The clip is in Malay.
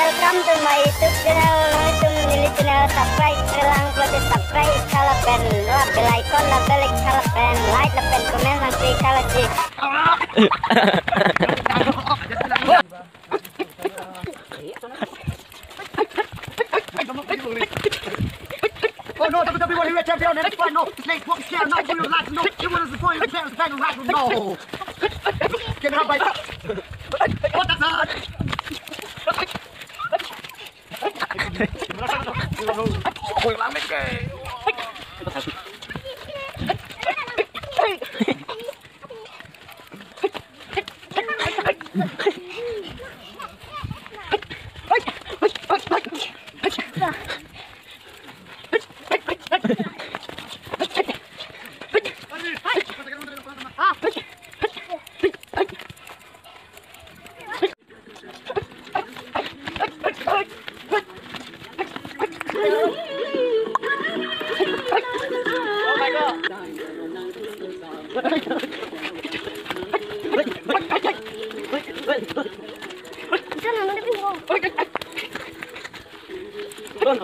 welcome to my YouTube channel. Itu memilih channel subscribe, telang klik subscribe, kalau pen bell icon, bell kalau pen like, pen komen nanti kalau sih. Oh no, WWE World Champion, the next one, no, Snake, what share, no, you like, no, you want to support your channel, the right, no. Get it up, right? What the fuck? Ôi, làm mấy cái. Jangan,